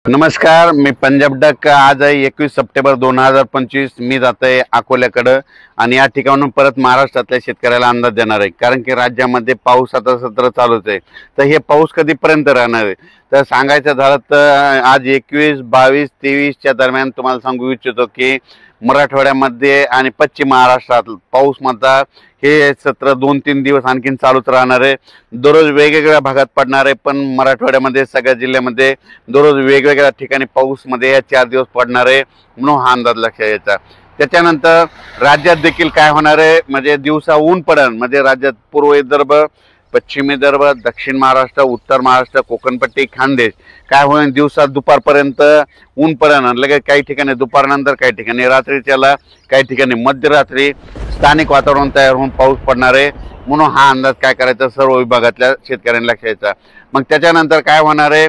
नमस्कार, मी पंजाब डक. आज आहे 21 सप्टेंबर 2025. मी जात आहे अकोल्याकडं आणि या ठिकाणून परत महाराष्ट्रातल्या शेतकऱ्याला अंदाज देणार आहे. कारण की राज्यामध्ये पाऊस आता सत्र चालूच आहे. तर हे पाऊस कधीपर्यंत राहणार आहे तर सांगायचं झालं तर आज 21, 22, 23च्या दरम्यान तुम्हाला सांगू इच्छितो की मराठवाड्यामध्ये आणि पश्चिम महाराष्ट्रात पाऊस म्हणता हे सत्र 2-3 दिवस आणखीन चालूच राहणार आहे. दररोज वेगवेगळ्या भागात पडणार आहे, पण मराठवाड्यामध्ये सगळ्या जिल्ह्यामध्ये दररोज वेगवेगळ्या ठिकाणी पाऊसमध्ये या 4 दिवस पडणार आहे म्हणून हा अंदाज लक्षात यायचा. त्याच्यानंतर राज्यात देखील काय होणार आहे म्हणजे दिवसा ऊन पडन म्हणजे राज्यात पूर्व विदर्भ, पश्चिम विदर्भ, दक्षिण महाराष्ट्र, उत्तर महाराष्ट्र, कोकणपट्टी, खानदेश काय होईल दिवसात दुपारपर्यंत ऊन पडन. लगेच काही ठिकाणी दुपारनंतर, काही ठिकाणी रात्रीच्याला, काही ठिकाणी मध्यरात्री स्थानिक वातावरण तयार होऊन पाऊस पडणार आहे म्हणून हा अंदाज काय करायचा सर्व विभागातल्या शेतकऱ्यांना लक्षात यायचा. मग त्याच्यानंतर काय होणार आहे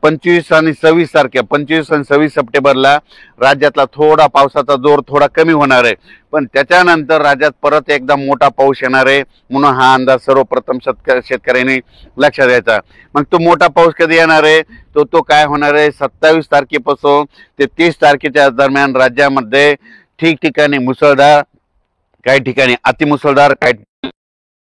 25 आणि 26 तारखे 25 आणि 26 सप्टेंबरला राज्यातला थोडा पावसाचा जोर थोडा कमी होणार आहे, पण त्याच्यानंतर राज्यात परत एकदा मोठा पाऊस येणार आहे म्हणून हा अंदाज सर्वप्रथम शेतकऱ्यांनी लक्षात द्यायचा. मग तो मोठा पाऊस कधी येणार आहे तो काय होणार आहे 27 तारखेपासून ते 30 तारखेच्या दरम्यान राज्यामध्ये ठिकठिकाणी मुसळधार, काही ठिकाणी अतिमुसळधार, काही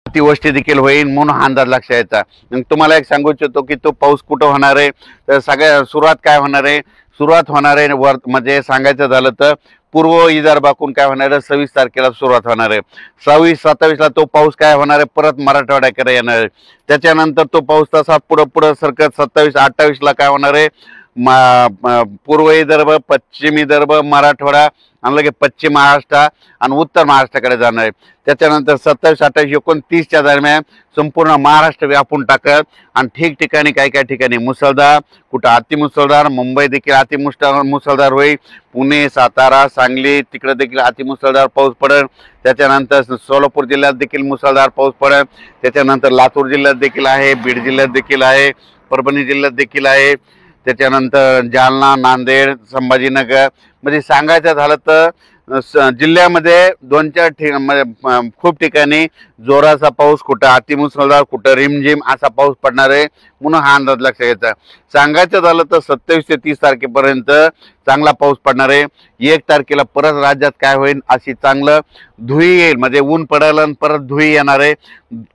अतिवृष्टी देखील होईल म्हणून हा अंदाज लक्षात यायचा. मग तुम्हाला एक सांगू इच्छितो की तो पाऊस कुठं होणार आहे तर सगळ्या सुरुवात काय होणार आहे, सुरुवात होणार आहे म्हणजे सांगायचं झालं तर पूर्व विदर्भातून काय होणार आहे 26 तारखेला सुरुवात होणार आहे. 26-27ला तो पाऊस काय होणार आहे परत मराठवाड्याकडे येणार आहे. त्याच्यानंतर तो पाऊस तसा पुढं सरकत 27-28ला काय होणार आहे पूर्व विदर्भ, पश्चिम विदर्भ, मराठवाडा आणि लगे पश्चिम महाराष्ट्र आणि उत्तर महाराष्ट्राकडे जाणार आहे. त्याच्यानंतर 27, 28, 29च्या दरम्यान संपूर्ण महाराष्ट्र व्यापून टाकत आणि ठिकठिकाणी काही ठिकाणी मुसळधार, कुठं अतिमुसळधार, मुंबई देखील मुसळधार होईल, पुणे, सातारा, सांगली तिकडे देखील अतिमुसळधार पाऊस पडेल. त्याच्यानंतर सोलापूर जिल्ह्यात देखील मुसळधार पाऊस पडेल. त्याच्यानंतर लातूर जिल्ह्यात देखील आहे, बीड जिल्ह्यात देखील आहे, परभणी जिल्ह्यात देखील आहे. त्याच्यानंतर जालना, नांदेड, संभाजीनगर म्हणजे सांगायचं झालं तर जिल्ह्यामध्ये 2-4 म्हणजे खूप ठिकाणी जोराचा पाऊस, कुठं अतिमुसळधार, कुठं रिमझिम असा पाऊस पडणार आहे म्हणून हा अंदाज लक्षात घ्यायचा. सांगायचं झालं तर 27 ते 30 तारखेपर्यंत चांगला पाऊस पडणार आहे. 1 तारखेला परत राज्यात काय होईल अशी चांगलं धुई येईल म्हणजे ऊन पडायला परत धुई येणार आहे.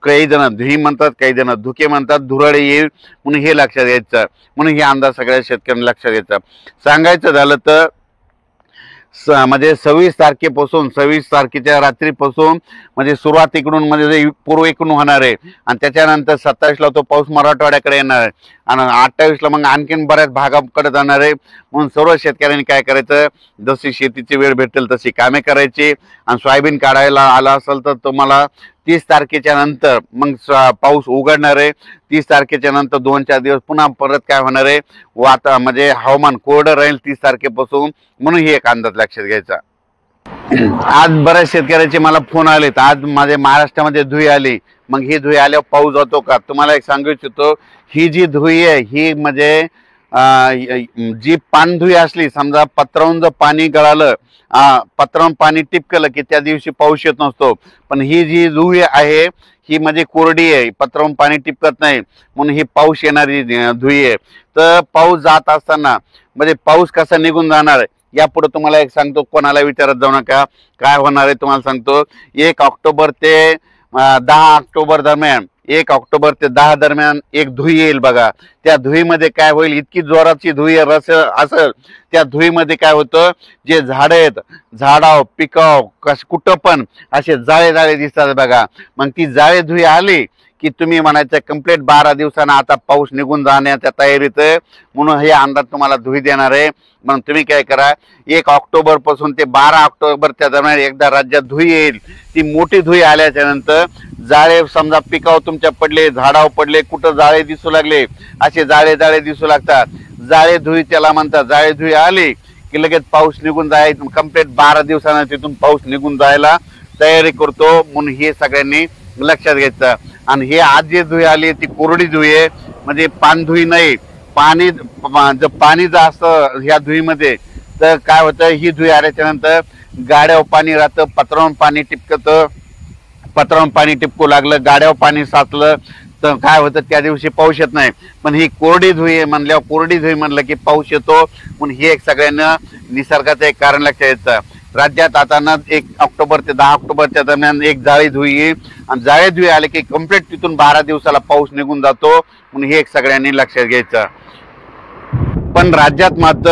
काही जण धुई म्हणतात, काही जण धुके म्हणतात, धुरळे येईल म्हणून हे लक्षात घ्यायचं. म्हणून हे अंदाज सगळ्या शेतकऱ्यांना लक्षात घ्यायचा. सांगायचं झालं तर म्हणजे 26 तारखेपासून 26 तारखेच्या रात्रीपासून म्हणजे सुरुवातीकडून म्हणजे पूर्वेकडून होणार आहे आणि त्याच्यानंतर 27ला तो पाऊस मराठवाड्याकडे येणार आहे आणि 28ला मग आणखीन बऱ्याच भागाकडे जाणार आहे. म्हणून सर्व शेतकऱ्यांनी काय करायचं जशी शेतीची वेळ भेटेल तशी कामे करायची आणि सोयाबीन काढायला आला असेल तर तुम्हाला 30 तारखेच्या नंतर मग पाऊस उघडणार आहे. 30 तारखेच्या नंतर 2-4 दिवस पुन्हा परत काय होणार आहे म्हणजे हवामान कोरडं राहील 30 तारखेपासून म्हणून ही एक अंदाज लक्षात घ्यायचा. आज बऱ्याच शेतकऱ्याचे मला फोन आले तर आज माझ्या महाराष्ट्रामध्ये धुई आली, मग ही धुई आल्यावर पाऊस जातो का. तुम्हाला एक सांगू इच्छितो ही जी धुई आहे ही म्हणजे जी पानधुई असली समजा पत्रावून जर पाणी गळालं, पत्रावून पाणी टिपकलं की त्या दिवशी पाऊस येत नसतो, पण ही जी धुई आहे ही म्हणजे कोरडी आहे, पत्रावून पाणी टिपकत नाही म्हणून ही पाऊस येणारी धुई आहे. तर पाऊस जात असताना म्हणजे पाऊस कसा निघून जाणार यापुढे तुम्हाला एक सांगतो, कोणाला विचारत जाऊ नका काय होणार आहे तुम्हाला सांगतो. 1 ऑक्टोबर ते 10 ऑक्टोबर दरम्यान 1 ऑक्टोबर ते 10 दरम्यान एक धुई येईल बघा. त्या धुईमध्ये काय होईल इतकी जोराची धुई असेल त्या धुईमध्ये काय होतं जे झाडं आहेत झाडाव पिकाव कुठं पण असे जाळे जाळे दिसतात बघा. मग ती जाळे धुई आली की तुम्ही म्हणायचं कंप्लीट 12 दिवसांना आता पाऊस निघून जाण्याच्या तयारीत म्हणून हे अंदाज तुम्हाला धुई देणार आहे. म्हणून तुम्ही काय करा 1 ऑक्टोबर पासून ते 12 ऑक्टोबरच्या दरम्यान एकदा राज्यात धुई येईल. ती मोठी धुई आल्याच्या नंतर जाळे समजा पिकाव तुमच्या पडले, झाडाव पडले, कुठं जाळे दिसू लागले असे जाळे जाळे दिसू लागतात, जाळे धुई त्याला म्हणतात. जाळे धुई आली की लगेच पाऊस निघून जायचं कंप्लीट 12 दिवसांना तिथून पाऊस निघून जायला तयारी करतो म्हणून हे सगळ्यांनी लक्षात घ्यायचं. आणि हे आज जी धुई आली ती कोरडी धुई आहे म्हणजे पानधुई नाही. पाणी जर असतं ह्या धुईमध्ये तर काय होतं ही धुई आल्याच्या नंतर गाड्यावर पाणी राहतं, पत्रावून पाणी टिपकतं, पत्रावून पाणी टिपकू लागलं, गाड्यावर पाणी साचलं तर काय होतं त्या दिवशी पाऊस येत नाही. पण ही कोरडी धुई आहे म्हणल्यावर कोरडी धुई म्हणलं की पाऊस येतो. म्हणून हे एक सगळ्यांना निसर्गाचं एक कारण लक्षात येतं. राज्यात आता ना 1 ऑक्टोबर ते 10 ऑक्टोबरच्या दरम्यान एक जाळी धुई आहे आणि जाळी धुई आले की कंप्लीट तिथून 12 दिवसाला पाऊस निघून जातो. म्हणून हे एक सगळ्यांनी लक्षात घ्यायचं. पण राज्यात मात्र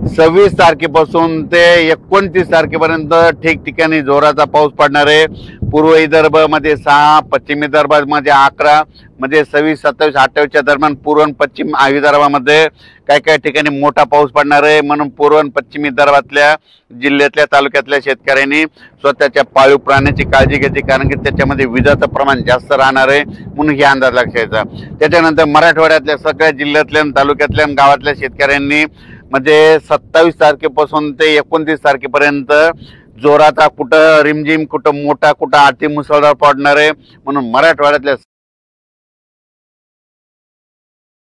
26 तारखेपासून ते 29 तारखेपर्यंत ठिकठिकाणी जोराचा पाऊस पडणार आहे. पूर्व विदर्भामध्ये 6, पश्चिम विदर्भामध्ये 11, म्हणजे 26, 27, 28च्या दरम्यान पूर्व आणि पश्चिम विदर्भामध्ये काही काही ठिकाणी मोठा पाऊस पडणार आहे. म्हणून पूर्व आणि पश्चिम विदर्भातल्या जिल्ह्यातल्या तालुक्यातल्या शेतकऱ्यांनी स्वतःच्या पाळीव प्राण्याची काळजी घ्यायची, कारण की त्याच्यामध्ये विजाचं प्रमाण जास्त राहणार आहे. म्हणून हे अंदाज लक्षायचा. त्याच्यानंतर मराठवाड्यातल्या सगळ्या जिल्ह्यातल्या गावातल्या गावातल्या शेतकऱ्यांनी म्हणजे 27 तारखेपासून ते 29 तारखेपर्यंत जोराचा कुठं रिमझिम, कुठं मोठा, कुठं अति मुसळधार पडणार आहे. म्हणून मराठवाड्यातल्या